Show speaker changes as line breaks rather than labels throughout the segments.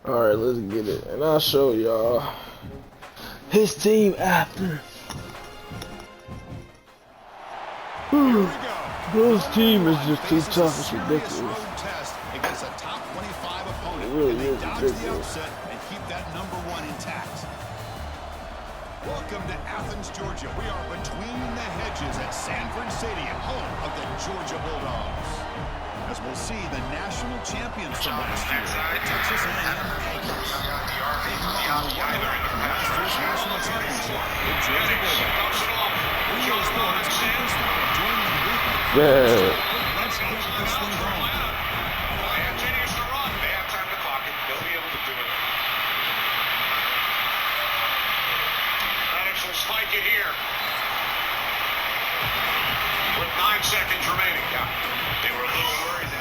Alright, let's get it. And I'll show y'all his team after. Bill's team is just too tough. It's ridiculous. It really is ridiculous.
And keep that #1 intact. Welcome to Athens, Georgia. We are between the hedges at Sanford Stadium, home of the Georgia Bulldogs. As we'll see the national champions from last year, the Texas A&M Aggies. Last year's national championship, the Georgia Bulldogs. OVR Sports, Chris Fowler joining the group. Let's get this thing going.
Continues to run. They have time to clock it. They'll be able to do it. Maddox will spike it here. With 9 seconds remaining. Yeah. They were a little worried.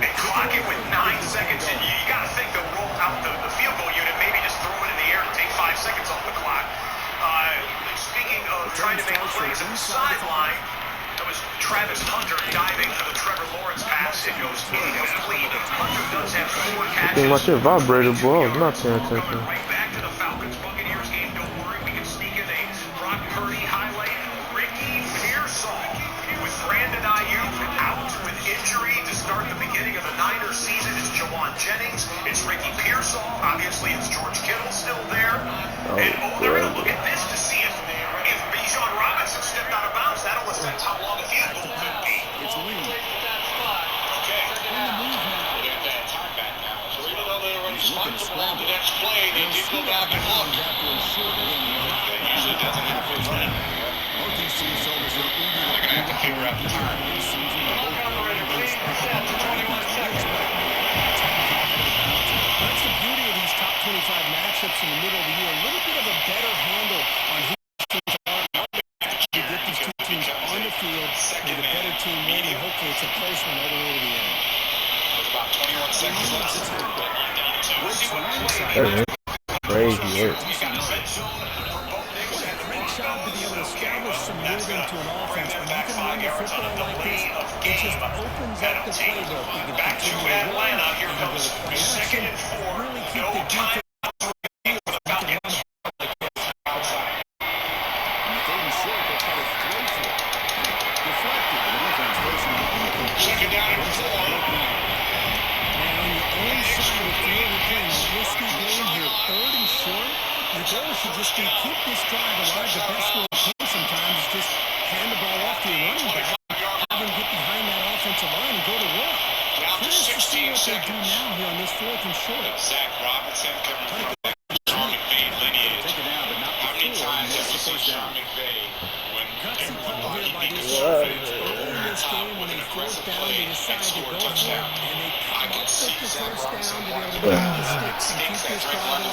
They clock it with 9 seconds, and you got to think they'll roll out the field goal unit, maybe just throw it in the air to take 5 seconds off the clock. Speaking of trying to make plays on the sideline, that was Travis Hunter diving for the Trevor Lawrence pass. It goes incomplete. Hunter does have 4 catches.
My shit vibrated, bro. I was not paying attention.
Right back to the Falcons-Buccaneers game. Don't worry, we can sneak in a Brock Purdy highlight. Ricky Pearsall with Brandon Ayuk out with injury to start the beginning of the Niners season. It's Jawan Jennings. It's Ricky Pearsall. Obviously, it's George Kittle still there. And they're going to look at this to see if Bijan Robinson stepped out of bounds. That'll affect how long the field goal could be.
It's Lee.
Okay. We'll get that time back now. So even though they already spun the ball the next play, they did go back and look. That usually doesn't happen.
Both these teams showed us they're eager
They're going to have to figure out the time.
That's the beauty of these top 25 matchups in the middle of the year. A little bit of a better handle on who teams are. You get these two teams on the field, with a better team win, and hopefully it's a close one all the way to the end.
There's about 21 seconds left. We'll see what
Crazy work.
Great job to be able to establish some rhythm to an offense. When you can run the football like this, it just opens up the playbook. You can
back to Atlanta. Here comes 2nd and 4.
Really keep
No
the
time
defense
for the Falcons. Second down and 4.
Your goal should just be keep this drive alive. The best way to can sometimes is just hand the ball off to your running back, have him get behind that offensive line and go to work. Curious to see what they do now here on this 4th and short.
Zach Robinson coming from that Sean McVay lineage. How many times have we seen Sean McVay when everyone wanted to beat the offense?
Early in this game, when they 4th down, they decide to go for it, and they come up with the 1st down to be able to get the sticks and keep this drive alive.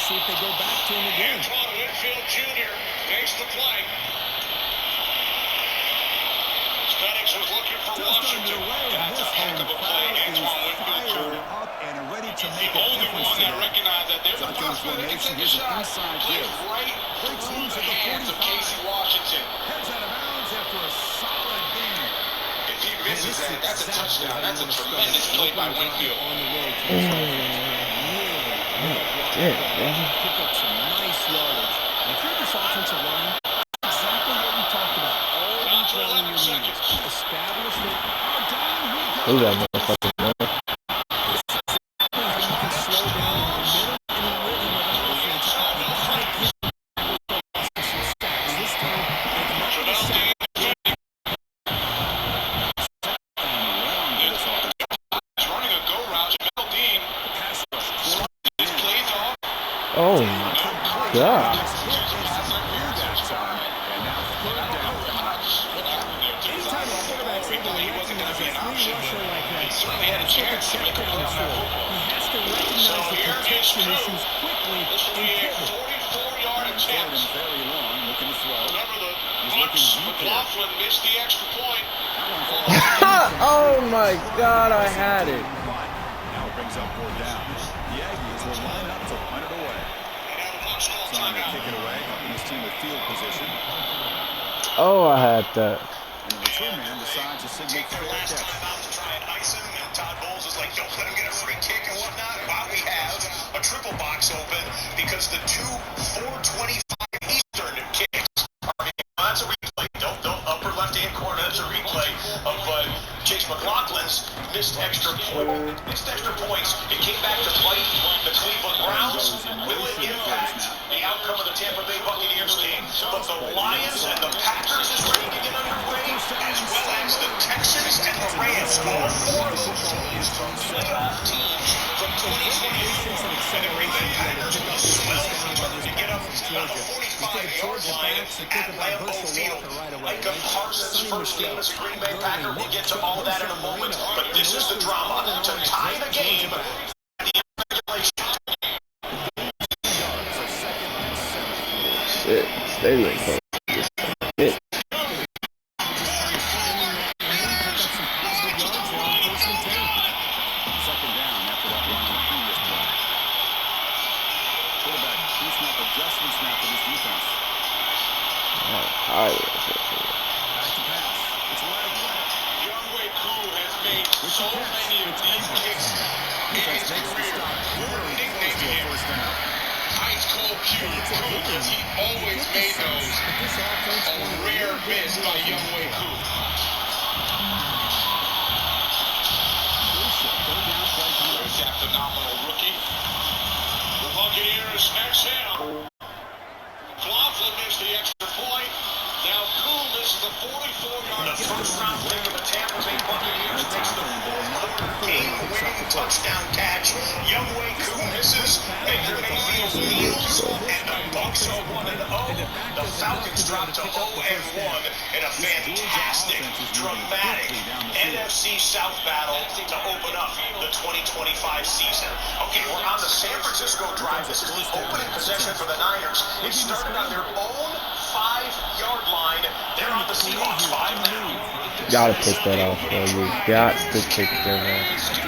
See if they go back to him again.
Antoine Winfield Jr. makes the play. Speddix was looking for Washington. That's a heck of a play. Antoine Winfield Jr.
Up and ready to
The only one that recognized that there's a possibility to take a shot. Plays right through the hands of Casey Washington.
Heads out of bounds after a solid game.
If he misses that, that's a touchdown. That's a tremendous play by Winfield.
On the road. Pick up some nice yardage. And if you're this offensive line, exactly what we talked about. Always running your means. Establish it.
Who's that motherfucker, man?
You can slow down in the middle and the rhythm of an offense. You gotta keep some sacks. This time, they come up with a sack.
Running a go route. Jamel Dean. This plays off.
Oh my God.
Certainly had a chance to make a play on that football.
He has to recognize the protection issues quickly.
This will be a 44-yard attempt.
Very long, looking to throw.
Remember, the McLaughlin missed the extra point.
Oh my God, I had it.
Now it brings up 4th down. The Aggies will line up to punt it away. Trying to kick it away, helping his team with field position.
Oh, I had that.
And the return man decides to signal fair catch.
Timeout to try and ice him, and Todd Bowles is like, don't let him get a free kick and whatnot. While we have a triple box open because the two 4:25 Eastern kicks are that's a replay. Don't upper left-hand corner. That's a replay of Chase McLaughlin's missed extra points. It came back to bite the Cleveland Browns. Will it impact the outcome of the Tampa Bay Buccaneers game? But the Lions and the Packers is ready to get underway, as well as the Texans and the Rams. All 4 of those teams from playoff teams from 2024. And the Green Bay Packers will swell to get up on the 45-yard line at Lambeau Field. Micah Parsons' first game as a Green Bay Packer. We'll get to all that in a moment. But this is the drama to tie the game at the end of regulation.
Shit, stadium close. Shit.
Second down after that run on the previous play. Quarterback piecing up adjustments now for this defense. Back to pass. It's Lagway.
Younghoe Koo has made so many of these kicks in his career. We're nicknaming him Ice Cold Q because he always made those a rare miss by Younghoe Koo. There's that phenomenal rookie. The Buccaneers exhale. McLaughlin missed the extra point. Now Koo misses the 44-yard. The first-round pick of the Tampa Bay Buccaneers makes the 4th game-winning touchdown catch. Younghoe Koo misses. Baker Mayfield kneels, and the Bucs are 1-0. The Falcons drop to 0-1 in a fantastic, dramatic NFC South battle to open up the 2025 season. Okay, we're on the San Francisco drive. This is the opening possession for the Niners. It started on their own 5-yard line. They're on the Seahawks 5 now.
Gotta pick that off, bro. You got to pick that off.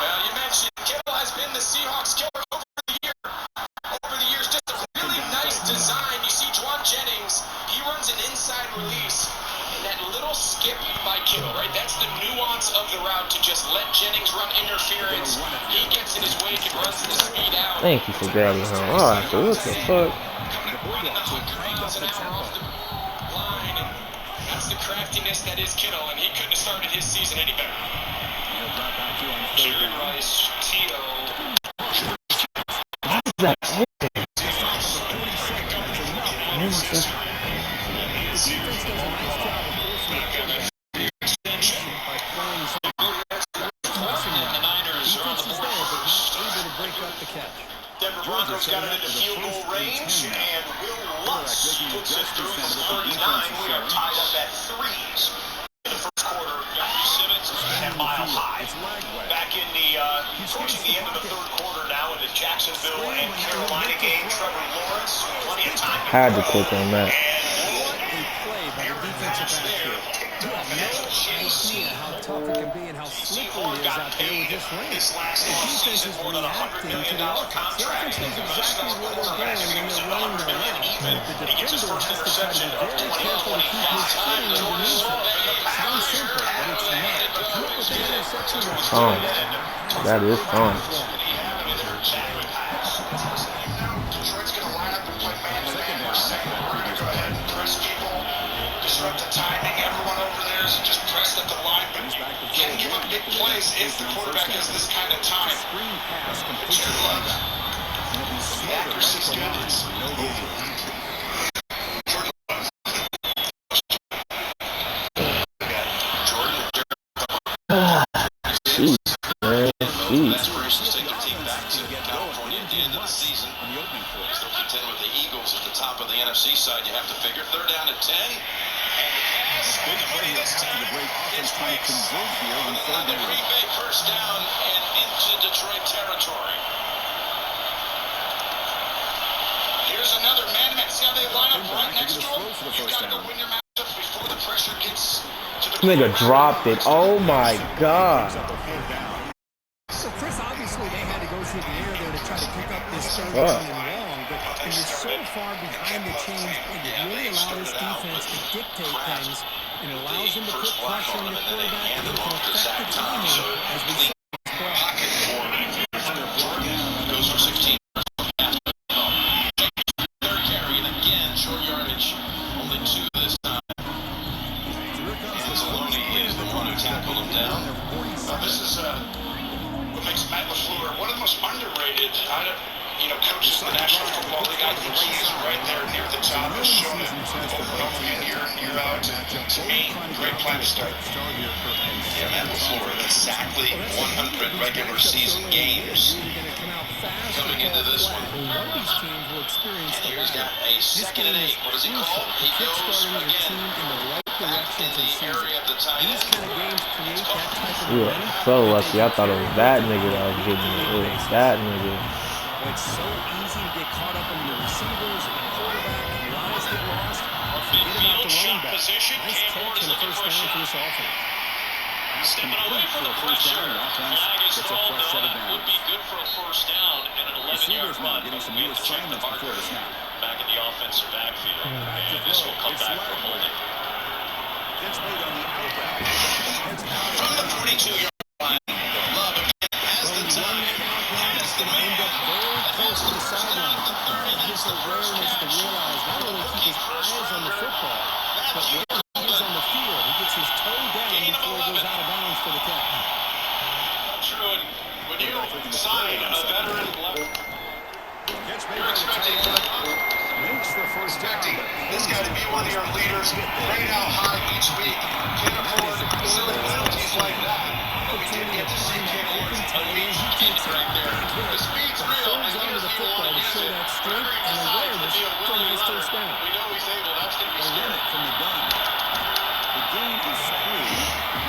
You mentioned Kittle has been the Seahawks killer over the years. Just a really nice design. You see Juwan Jennings, he runs an inside release. And that little skip by Kittle, right? That's the nuance of the route to just let Jennings run interference. He gets in his wake and runs the speed out.
Thank you for grabbing him. Alright, so what the fuck?
Coming to running 100 miles an hour off the line. And that's the craftiness that is Kittle, and he couldn't have started his season any better. Jerry Rice, T.O.
That
Denver Broncos got it into field goal range, and Will Lutz puts it through from 39. We are tied up at 3s in the first quarter. Simmons at Mile High. Back in the approaching the end of the third quarter now in the Jacksonville and Carolina game. Trevor Lawrence, plenty of time.
had to click on that.
How tough it can be and how slippery it is out there with this rain. The defense is reacting to the offense. The offense knows exactly where they're going when they're running their route. The defender has to try to be very careful to keep his footing underneath it. Sounds simple, but it's not. To come up with the interception
That is fun.
Detroit's going to line up and play man-to-man for a second quarter. Go ahead, press people, disrupt the timing. Everyone over there is just pressed at the line, but can't give up big plays if the quarterback has this kind of time. The accuracy's good.
Jeez, man. Jeez.
Aspirations take the team back to California at the end of the season. They'll contend with the Eagles at the top of the NFC side. You have to figure. 3rd down at 10.
Big play here after the break. Offense trying to convert here on third down.
Green Bay first down and into Detroit territory. Here's another man-to-man. See how they line up right next to him? You got to go win your matchups before the pressure gets to the
Nigga dropped it. Oh my god.
So Chris, obviously they had to go through the air there to try to pick up this third down and long, but when you're so far behind the chains, it really allows this defense to dictate things, and it allows them to put pressure on the quarterback and to affect the timing as we see this play.
Goes for 16. Third carry, and again, short yardage. Only 2 this time. Zaloni is the one who tackled him down. This is what makes Matt LaFleur one of the most underrated coaches in the National Football League. I think he is right there near the top. Has shown it over and over again, year in, year out. To me, great plan to start. Yeah, Matt LaFleur, exactly 100 regular season games coming into this one. And here's got a 2nd and 8. What does he call? He goes again back in the area of the tight end.
Yeah, so lucky. I thought it was that nigga that was getting it. It was that nigga.
It's so easy to get caught up in the receivers and the quarterback and lines get lost. Forget about the running back. Nice catch and the first down for this offense.
Stepping away from the pressure. Flag is thrown, though. That would be good for a first down and an 11-yard run. We'll be able to check the marker back in the offensive backfield. And this will come back for holding. From the 42-yard line, Love again has the time. Has the man.
Very close to the sideline. His awareness to realize not only keep his eyes on the football, but when he is on the field, he gets his toe down before he goes out of bounds for the catch.
True, and when you sign a veteran, you're expecting this guy to be one of your leaders, right out high each week. Can't afford silly penalties like that. But we did get to see Ken Ward unleash speed right there. The speed's real, and he is able to use it. Whenever he decides to be a willing runner, we know he's able. That's going to be scary.
From the gun. The game is through.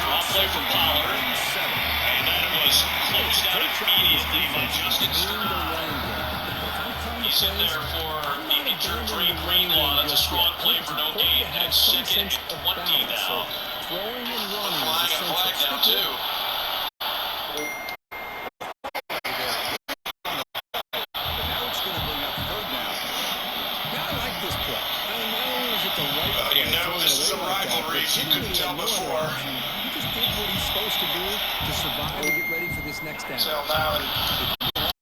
Off play from Power. And that was closed out immediately by Justin Stewart. He's in there for the injured Dre Greenlaw. That's a strong play for no gain. And it's 2nd and 20 now.
Throwing and running
Flag
is
and a flag down, too.
Now it's going to bring up third down.
I like this play. I mean, not only is it the right
Well, you know this is a rivalry. If you couldn't tell before.
He just did what he's supposed to do to survive and get ready for this next down.
Tell now and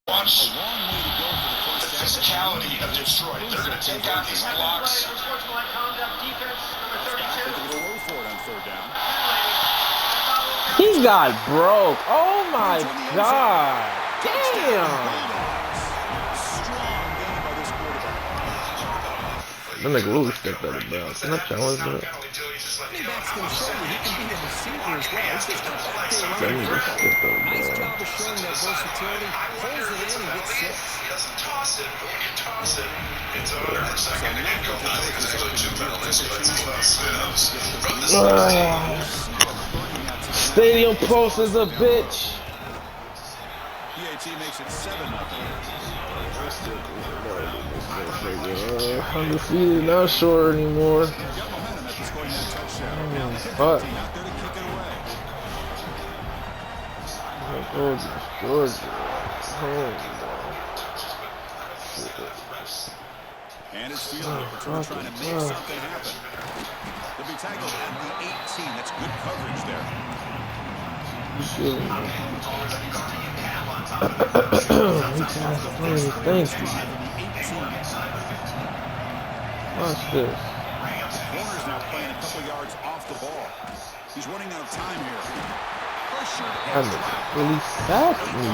watch
A long way to go for the first
the physicality of Detroit. They're going to take out these blocks.
He got broke. Oh my god. Damn. That nigga really stepped out of bounds. I'm not challenging it.
Running backs can show you he can be a receiver as well. He's just not back there
That
running
nigga
football.
stepped out of
Nice
bounds.
job of showing that versatility. Holds it in and gets six.
He doesn't toss it, but when you toss it, it's 100% going to get going. I think it's actually 2 penalties, but it's from the
Stadium Post is a bitch.
PAT makes it 7-0.
Undefeated, not sure anymore. But Georgia.
And it's field goal. Trying to make something happen. They'll be tackled at the 18. That's good coverage there.
Thank you. Watch this.
Warner's now playing a couple yards off the ball. He's running out of time here.
That nigga really sacked me.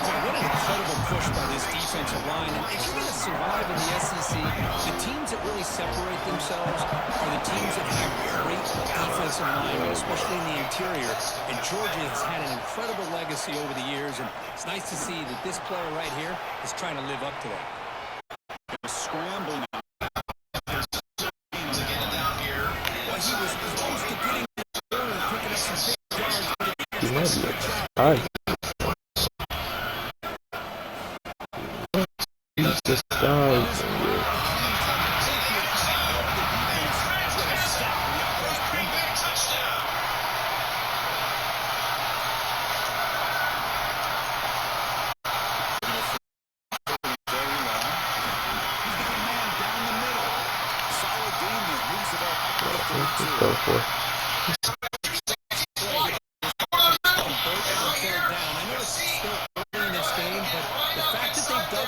What an incredible push by this defensive line. And if you're going to survive in the SEC, the teams that really separate themselves are the teams that have great defensive linemen, especially in the interior. And Georgia has had an incredible legacy over the years, and it's nice to see that this player right here is trying to live up to that.
Scrambling.
I this guy. Go for it.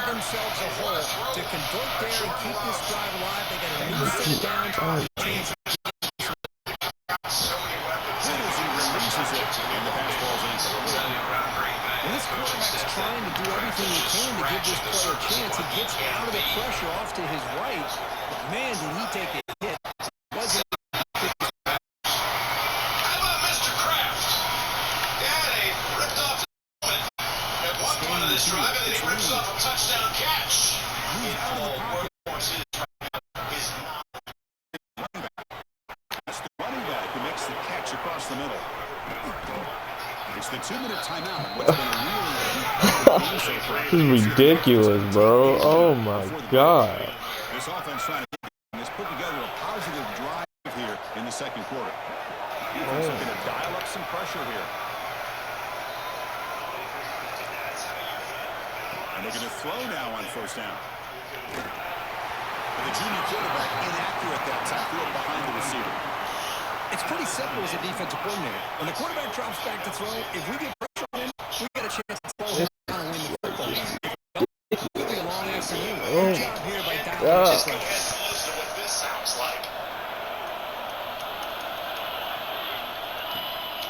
Themselves a hole to convert there and keep this drive alive. They got a new set down. Chance. When this quarterback's trying to do everything he can to give this player a chance, he gets out of the pressure off to his right. But man, did he take a hit. Wasn't
this drive, and then he rips off a touchdown catch.
It's the running back who makes the catch across the middle. It's the 2-minute timeout. What's been a
really this is ridiculous, bro. Oh my god.
This offense trying to put together a positive drive here in the second quarter. Defense going to dial up some pressure here. And they're going to throw now on first down. The junior quarterback inaccurate that time, threw it behind the receiver.
It's pretty simple as a defensive coordinator. When the quarterback drops back to throw, if we get pressure on him, we get a chance to slow him down and win the football game. It's going to be a long afternoon. Good job here by Down.
What this sounds like.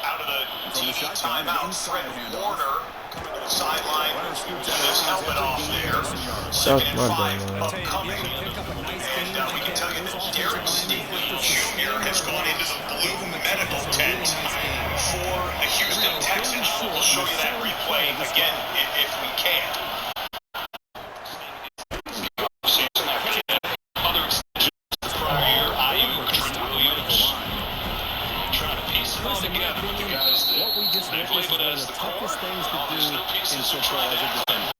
Out of the TV timeout, Fred Warner. Sideline, his helmet off there. Second and 5 upcoming. And we can tell you that Derek Stingley Jr. has gone into the blue medical tent for the Houston Texans. We'll show you that replay again if we can. Other extensions prior year, IU Williams. Trying to piece it all together with the guys that they play with as the core.
Things to do in football as a defender.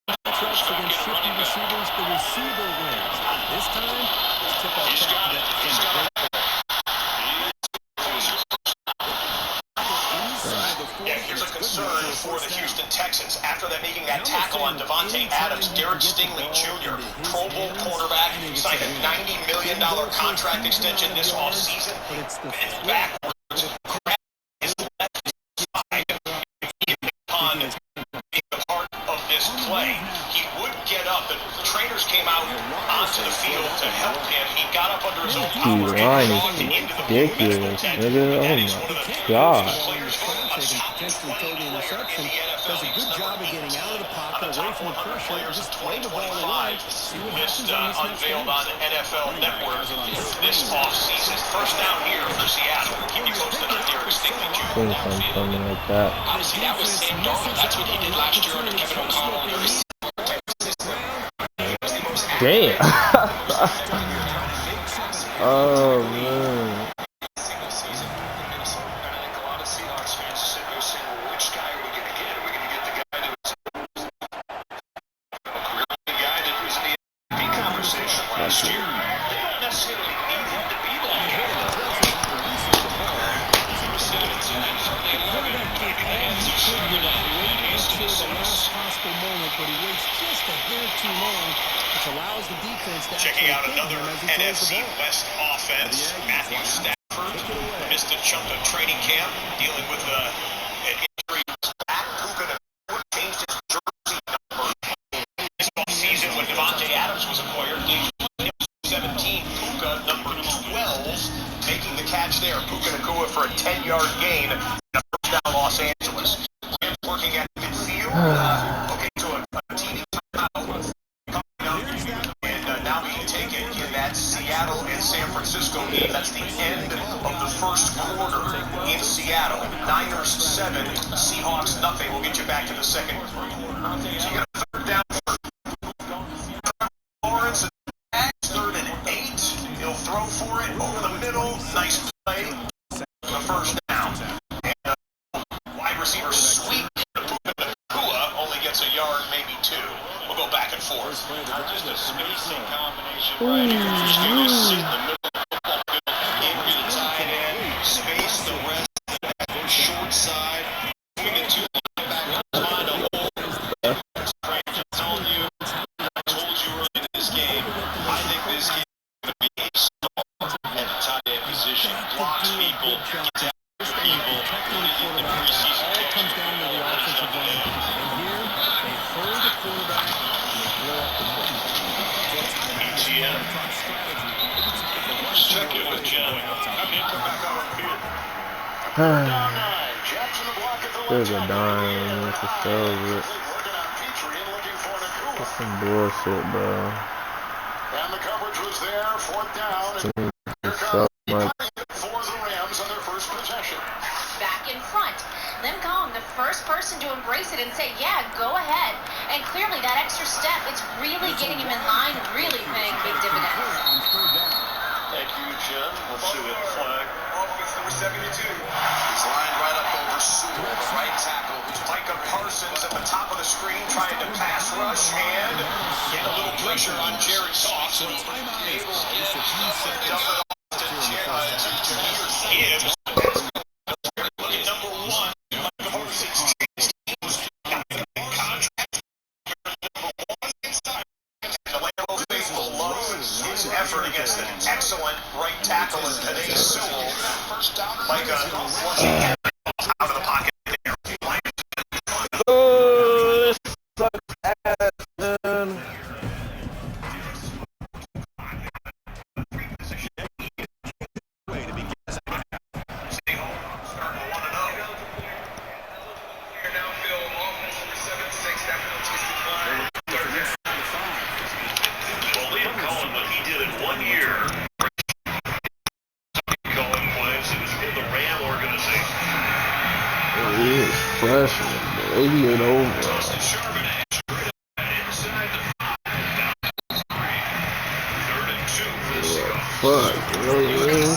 Matchups against shifty receivers, the receiver wins. This time, it's tip off back to that defender.
Yeah, here's a concern for the Houston Texans. After them making that tackle on Devontae Adams, Derek Stingley Jr., Pro Bowl cornerback, signed a $90 million contract extension this offseason. It's backwards. Grab his left side. Upon being a part of this play, he would get up. The trainers came out onto the field to help him. He got up under his own power
line
and
is
into the
ridiculous, nigga. Oh my god.
Potentially throw the interception. Does a good job of getting out of the pocket, away from the pressure, and just throw the ball away. See what happens on this next game.
Unveiled on NFL Network this offseason. First down here for Seattle. Keep you posted on Derek Stingley Jr.
Something like that.
Obviously, that was Sam Darnold. That's what he did last year under Kevin O'Connell.
Damn. Oh man.
Last year, they don't necessarily need him to be that guy. Checking out another NFC West offense, Matthew Stafford missed a chunk of training camp, dealing with an injury back. Puka changed his jersey number this offseason when Devontae Adams was acquired. 17, Puka, number 12, making the catch there. Puka Nacua for a 10-yard gain in a first down Los Angeles. Rams working at midfield. Okay, so a team timeout coming up, and now being taken in that Seattle and San Francisco game. That's the end of the first quarter in Seattle. Niners 7, Seahawks nothing. We'll get you back to the second quarter. So you got a third down for Lawrence. Third and 8. He'll throw for it over the middle. Nice play. receiver sweep. Kua only gets a yard, maybe two. We'll go back and forth.
Just a spacing combination right here. Just going to sit in the middle of the football field, into the tight end, space the rest of the short side, moving it to linebacker, find a hole. I told you early in this game, I think this game is going to be a small at the tight end position. Blocks people, gets after people in the preseason.
All comes down to the offensive line. And here, they hold the quarterback and they blow up the play.
ETN. Let's check in with Jen. Have him come back out on the field.
There's a dime with the cells. That's some bullshit, bro.
And the coverage was there, fourth down.
It's so much.
For the Rams on their first possession.
Back in front. Them calling the first person to embrace it and say, yeah, go ahead. And clearly that extra step, it's really getting him in line, really paying big dividends.
Thank you, Jen. We'll see the flag.
Offense number 72. He's lined right up over Sewell, the right tackle. Micah Parsons at the top of the screen trying to pass rush and get a little pressure on Jared Goff. So he's able to dump it off to Gibbs. Number one, Micah Parsons changed teams. Contract number one inside. The Lambeau faithful loves his effort against an excellent right tackle in Panay Sewell. Micah flushing out of the pocket there.
Oh, this sucks ass, man. Freshman, 88 over. Fuck, really?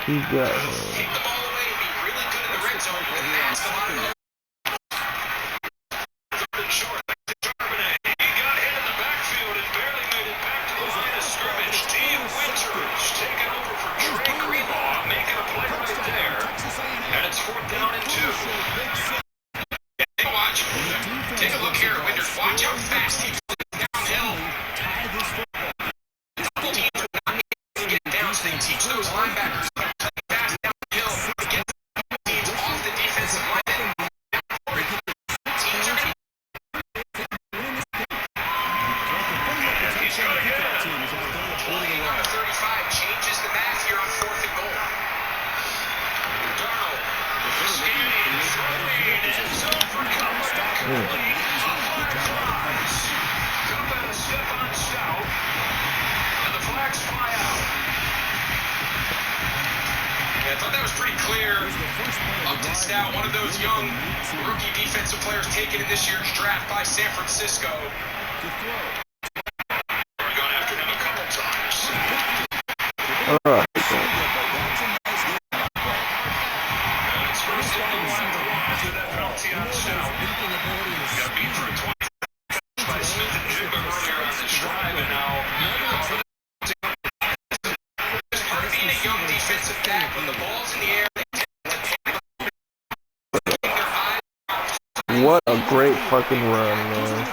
He got him.
Take a look here, Winters. Watch how fast he's downhill. Double teams will not get down, so they teach those linebackers fast downhill. Get teams off the defensive line. On a 35 changes the math here on 4th and goal. Darnold. And the flags fly out. Yeah, I thought that was pretty clear. Upton Stout, one of those young rookie defensive players taken in this year's draft by San Francisco. We're going after him a couple times.
What a great fucking run, man.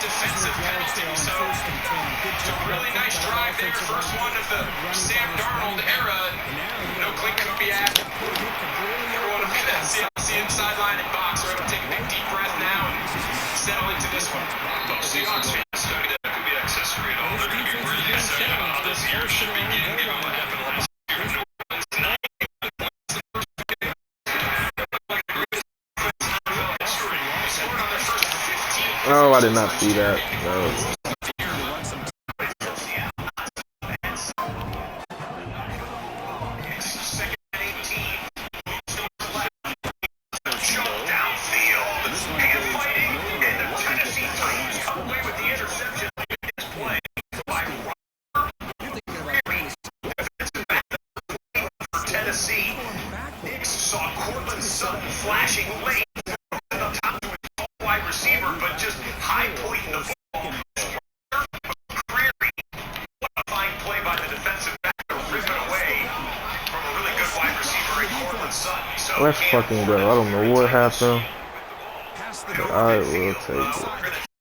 defensive penalty. So really nice drive there. First one of the Sam Darnold era. No click could be at. Everyone up in that CLC inside line and box. We're going to take a big deep breath now and settle into this one. Seahawks fans study that could be accessory at all. They're going to be really excited about how this year should begin, given what happened last year.
Oh, I did not see that. No.
Flashing late on top to a wide receiver, but just high pointing the ball. What a fine play by the defensive back to rip it away from a really good wide receiver in Cortland Sutton. So
let's fucking go. I don't know what happened. I will take it.